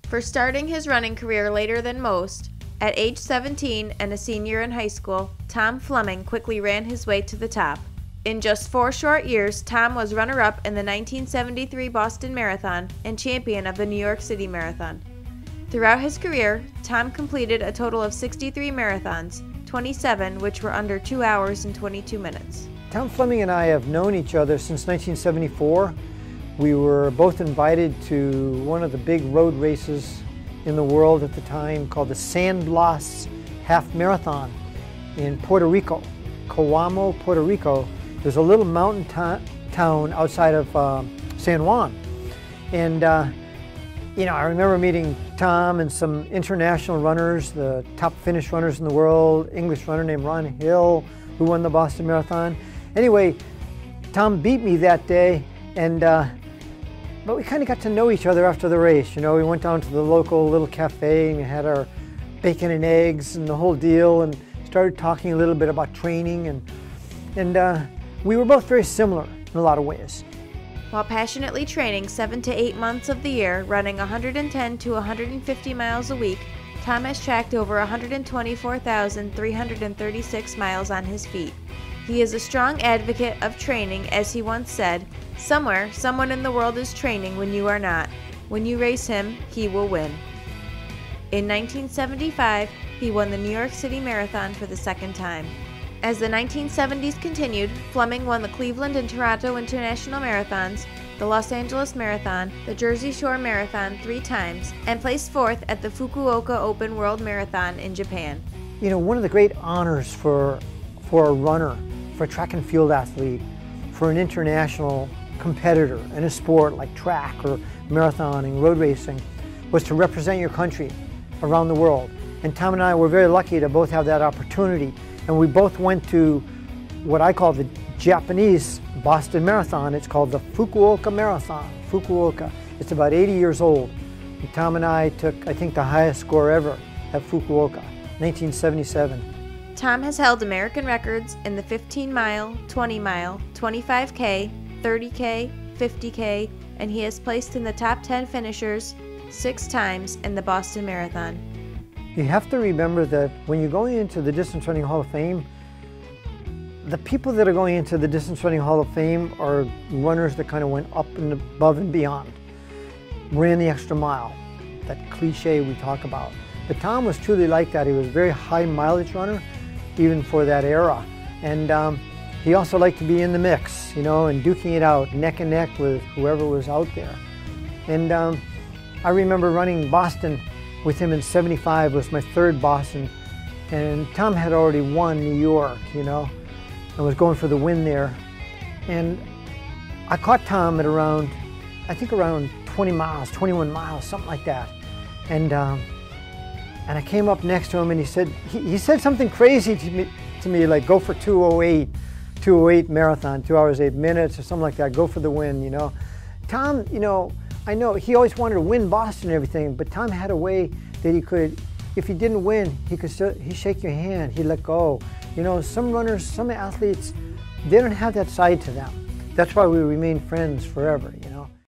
For starting his running career later than most, at age 17 and a senior in high school, Tom Fleming quickly ran his way to the top. In just 4 short years, Tom was runner-up in the 1973 Boston Marathon and champion of the New York City Marathon. Throughout his career, Tom completed a total of 63 marathons, 27 which were under 2 hours and 22 minutes. Tom Fleming and I have known each other since 1974. We were both invited to one of the big road races in the world at the time called the San Blas Half Marathon in Puerto Rico, Coamo, Puerto Rico. There's a little mountain town outside of San Juan. And I remember meeting Tom and some international runners, the top Finnish runners in the world, English runner named Ron Hill, who won the Boston Marathon. Anyway, Tom beat me that day, and but we kind of got to know each other after the race. We went down to the local little cafe and we had our bacon and eggs and the whole deal, and started talking a little bit about training, and we were both very similar in a lot of ways. While passionately training 7 to 8 months of the year, running 110 to 150 miles a week, Tom has tracked over 124,336 miles on his feet. He is a strong advocate of training, as he once said, "Somewhere, someone in the world is training when you are not. When you race him, he will win." In 1975, he won the New York City Marathon for the second time. As the 1970s continued, Fleming won the Cleveland and Toronto International Marathons, the Los Angeles Marathon, the Jersey Shore Marathon 3 times, and placed 4th at the Fukuoka Open World Marathon in Japan. One of the great honors for a runner, for a track and field athlete, for an international competitor in a sport like track or marathoning, road racing, was to represent your country around the world. And Tom and I were very lucky to both have that opportunity. And we both went to what I call the Japanese Boston Marathon. It's called the Fukuoka Marathon, Fukuoka. It's about 80 years old. And Tom and I took, I think, the highest score ever at Fukuoka, 1977. Tom has held American records in the 15-mile, 20-mile, 25K, 30K, 50K, and he has placed in the top 10 finishers 6 times in the Boston Marathon. You have to remember that when you're going into the Distance Running Hall of Fame, the people that are going into the Distance Running Hall of Fame are runners that kind of went up and above and beyond, ran the extra mile, that cliche we talk about. But Tom was truly like that. He was a very high mileage runner, even for that era. And he also liked to be in the mix, and duking it out neck and neck with whoever was out there. And I remember running Boston with him in '75. Was my 3rd Boston, and Tom had already won New York, and was going for the win there. And I caught Tom at around 20 miles, 21 miles, something like that. And I came up next to him, and he said something crazy to me, like, go for 2:08 marathon, 2 hours 8 minutes or something like that. Go for the win, Tom, I know he always wanted to win Boston and everything, but Tom had a way that he could, if he didn't win, he'd shake your hand, he'd let go. Some runners, some athletes, they don't have that side to them. That's why we remain friends forever,